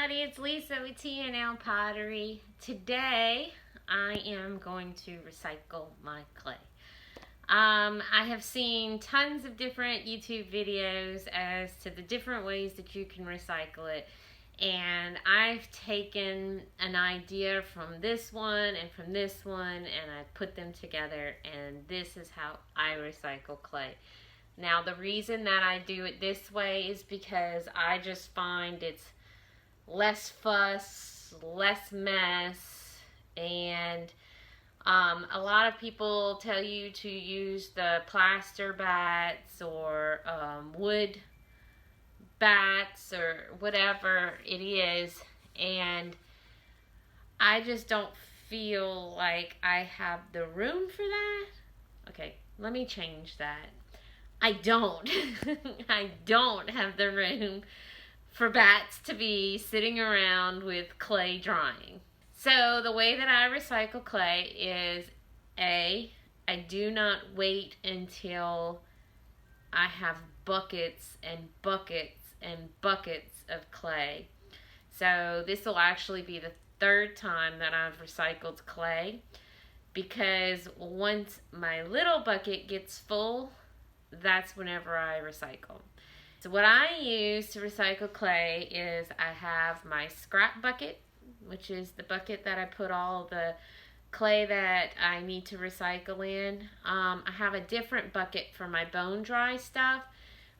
everybody, it's Lisa with TNL Pottery. Today I am going to recycle my clay. I have seen tons of different YouTube videos as to the different ways that you can recycle it, and I've taken an idea from this one and from this one and I put them together, and this is how I recycle clay. Now the reason that I do it this way is because I just find it's less fuss, less mess, and a lot of people tell you to use the plaster bats or wood bats or whatever it is, and I just don't feel like I have the room for that. Okay, let me change that. I don't. I don't have the room for bats to be sitting around with clay drying. So the way that I recycle clay is I do not wait until I have buckets and buckets and buckets of clay. So this will actually be the third time that I've recycled clay, because once my little bucket gets full, that's whenever I recycle. So what I use to recycle clay is I have my scrap bucket, which is the bucket that I put all the clay that I need to recycle in. I have a different bucket for my bone dry stuff.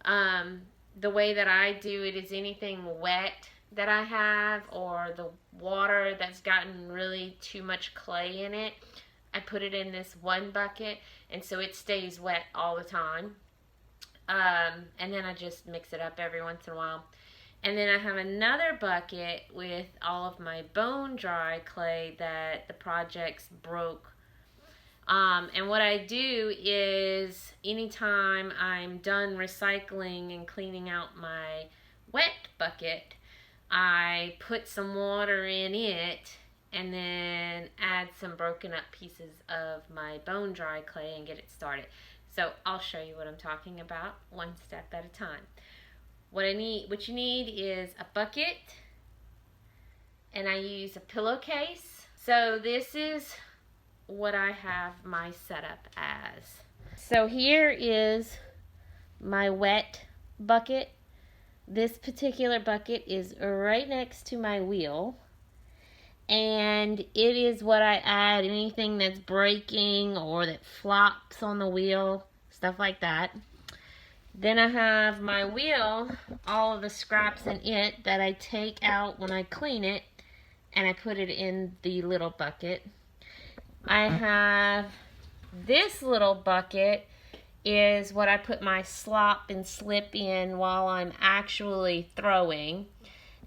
The way that I do it is anything wet that I have, or the water that's gotten really too much clay in it, I put it in this one bucket, and so it stays wet all the time. And then I just mix it up every once in a while. And then I have another bucket with all of my bone dry clay that the projects broke. And what I do is anytime I'm done recycling and cleaning out my wet bucket, I put some water in it and then add some broken up pieces of my bone dry clay and get it started. So I'll show you what I'm talking about one step at a time. What you need is a bucket, and I use a pillowcase. So this is what I have my setup as. So here is my wet bucket. This particular bucket is right next to my wheel, and it is what I add anything that's breaking or that flops on the wheel, stuff like that. Then I have my wheel, all of the scraps in it that I take out when I clean it, and I put it in the little bucket. I have this little bucket is what I put my slop and slip in while I'm actually throwing.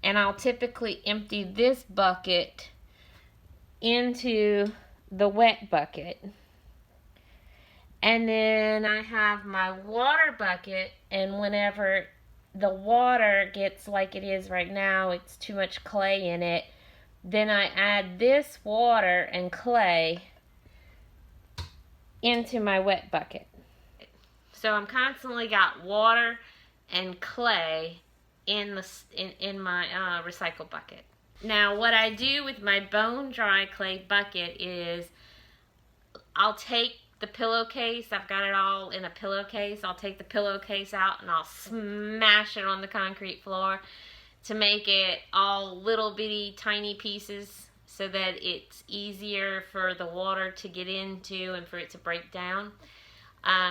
And I'll typically empty this bucket into the wet bucket. And then I have my water bucket, and whenever the water gets like it is right now, it's too much clay in it, then I add this water and clay into my wet bucket. So I'm constantly got water and clay in my recycle bucket. Now what I do with my bone dry clay bucket is I'll take the pillowcase, I've got it all in a pillowcase, I'll take the pillowcase out and I'll smash it on the concrete floor to make it all little bitty tiny pieces so that it's easier for the water to get into and for it to break down.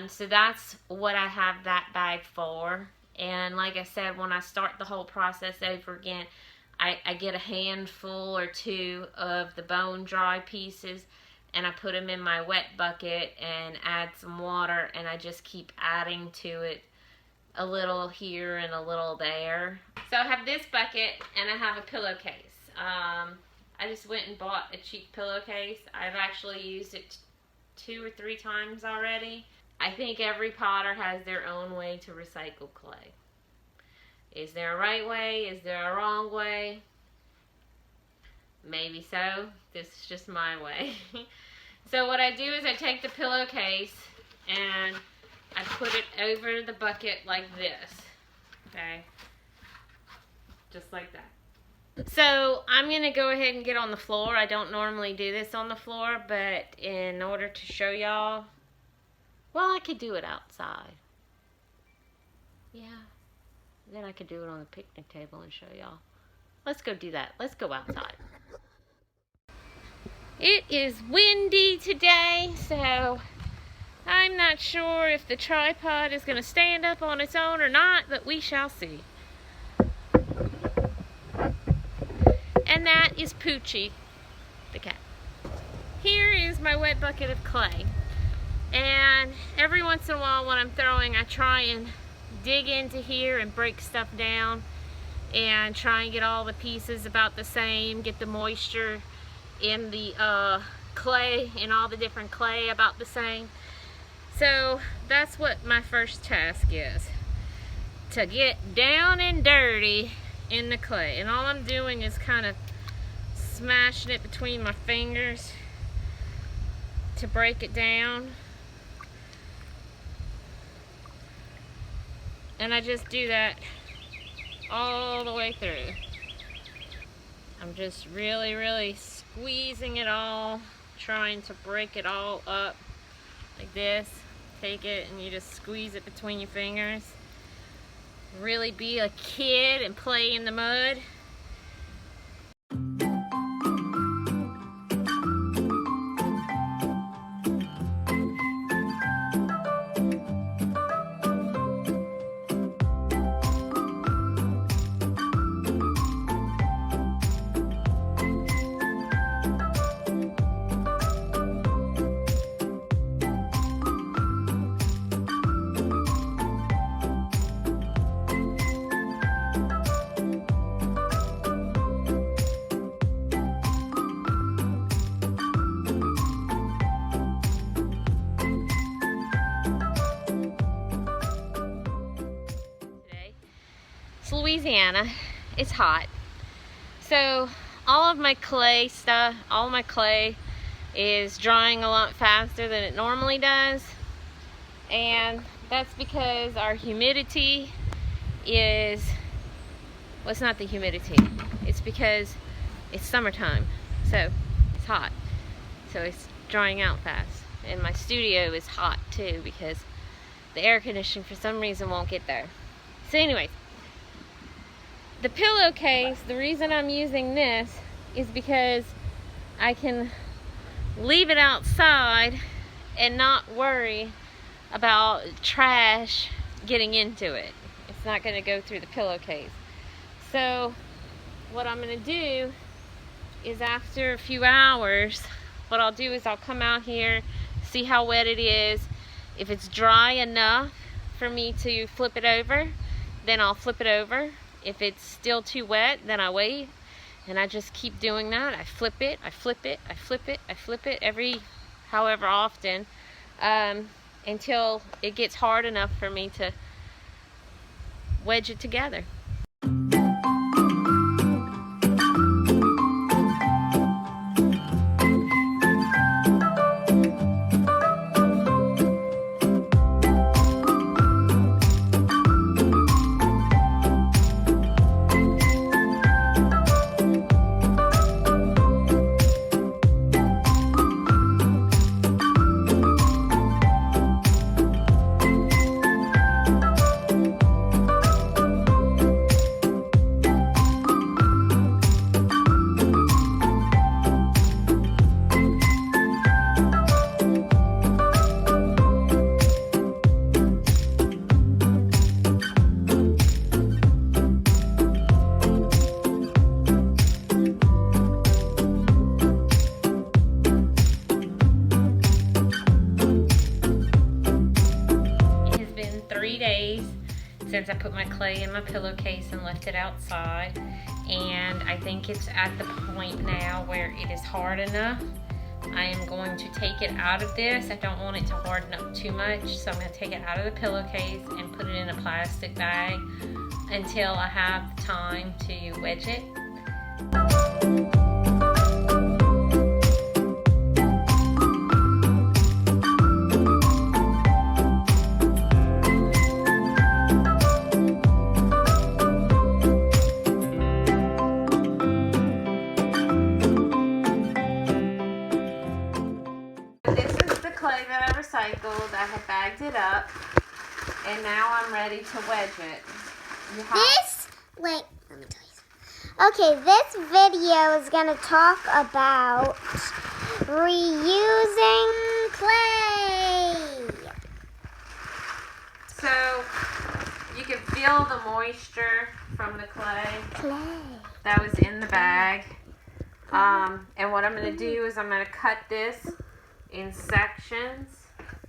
So that's what I have that bag for. And like I said, when I start the whole process over again, I get a handful or two of the bone dry pieces, and I put them in my wet bucket and add some water, and I just keep adding to it a little here and a little there. So I have this bucket and I have a pillowcase. I just went and bought a cheap pillowcase. I've actually used it 2 or 3 times already. I think every potter has their own way to recycle clay. Is there a right way? Is there a wrong way? Maybe so. This is just my way. So what I do is I take the pillowcase and I put it over the bucket like this. Okay? Just like that. So I'm going to go ahead and get on the floor. I don't normally do this on the floor, but in order to show y'all, well, I could do it outside. Yeah. Then I could do it on the picnic table and show y'all. Let's go do that. Let's go outside. It is windy today, so I'm not sure if the tripod is going to stand up on its own or not, but we shall see. And that is Poochie, the cat. Here is my wet bucket of clay. And every once in a while when I'm throwing, I try and dig into here and break stuff down and try and get all the pieces about the same, get the moisture in the clay, in all the different clay about the same. So that's what my first task is, to get down and dirty in the clay. And all I'm doing is kind of smashing it between my fingers to break it down. And I just do that all the way through. I'm just really squeezing it all, trying to break it all up like this. Take it and you just squeeze it between your fingers. Really be a kid and play in the mud. It's Louisiana. It's hot. So all of my clay stuff, all my clay is drying a lot faster than it normally does. And that's because our humidity is, well, it's not the humidity. It's because it's summertime. So it's hot. So it's drying out fast. And my studio is hot too because the air conditioning for some reason won't get there. So anyways, the pillowcase, the reason I'm using this is because I can leave it outside and not worry about trash getting into it. It's not going to go through the pillowcase. So what I'm going to do is after a few hours, what I'll do is I'll come out here, see how wet it is. If it's dry enough for me to flip it over, then I'll flip it over. If it's still too wet, then I wait, and I just keep doing that. I flip it, I flip it, I flip it, I flip it every however often until it gets hard enough for me to wedge it together. Since I put my clay in my pillowcase and left it outside, and I think it's at the point now where it is hard enough. I am going to take it out of this. I don't want it to harden up too much, so I'm going to take it out of the pillowcase and put it in a plastic bag until I have time to wedge it. recycled. I have bagged it up. And now I'm ready to wedge it. Wait, let me tell you something. Okay, this video is going to talk about reusing clay. So, you can feel the moisture from the clay that was in the bag. And what I'm going to do is I'm going to cut this in sections.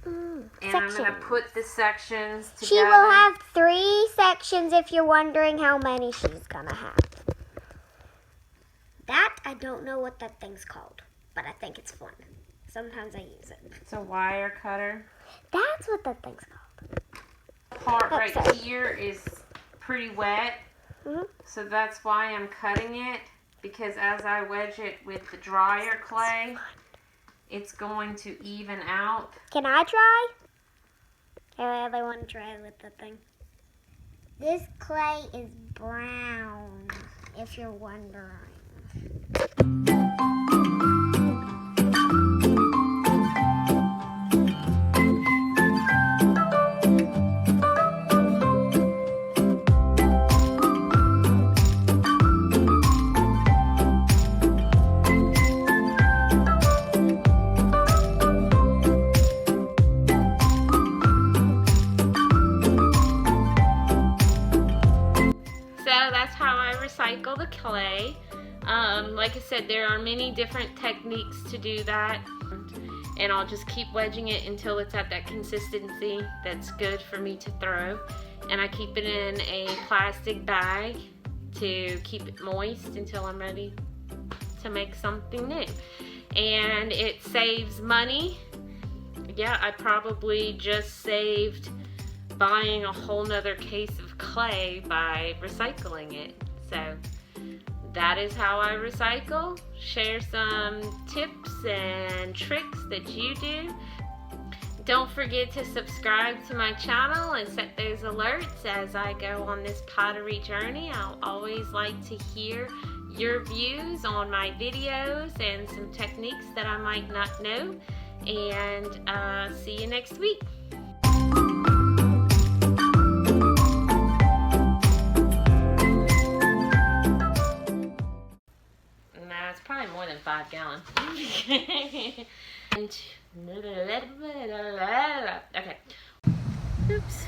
And I'm going to put the sections together. She will have 3 sections if you're wondering how many she's going to have. That, I don't know what that thing's called, but I think it's fun. Sometimes I use it. It's a wire cutter. That's what that thing's called. The part right here is pretty wet, so that's why I'm cutting it, because as I wedge it with the drier clay, it's going to even out. Can I try? I really want to try with the thing. This clay is brown, if you're wondering. That's how I recycle the clay. Like I said, there are many different techniques to do that, and I'll just keep wedging it until it's at that consistency that's good for me to throw. And I keep it in a plastic bag to keep it moist until I'm ready to make something new. And it saves money. Yeah, I probably just saved buying a whole nother case of clay by recycling it. So that is how I recycle. Share some tips and tricks that you do. Don't forget to subscribe to my channel and set those alerts as I go on this pottery journey. I'll always like to hear your views on my videos and some techniques that I might not know. And see you next week. It's probably more than 5 gallons. Okay. Oops.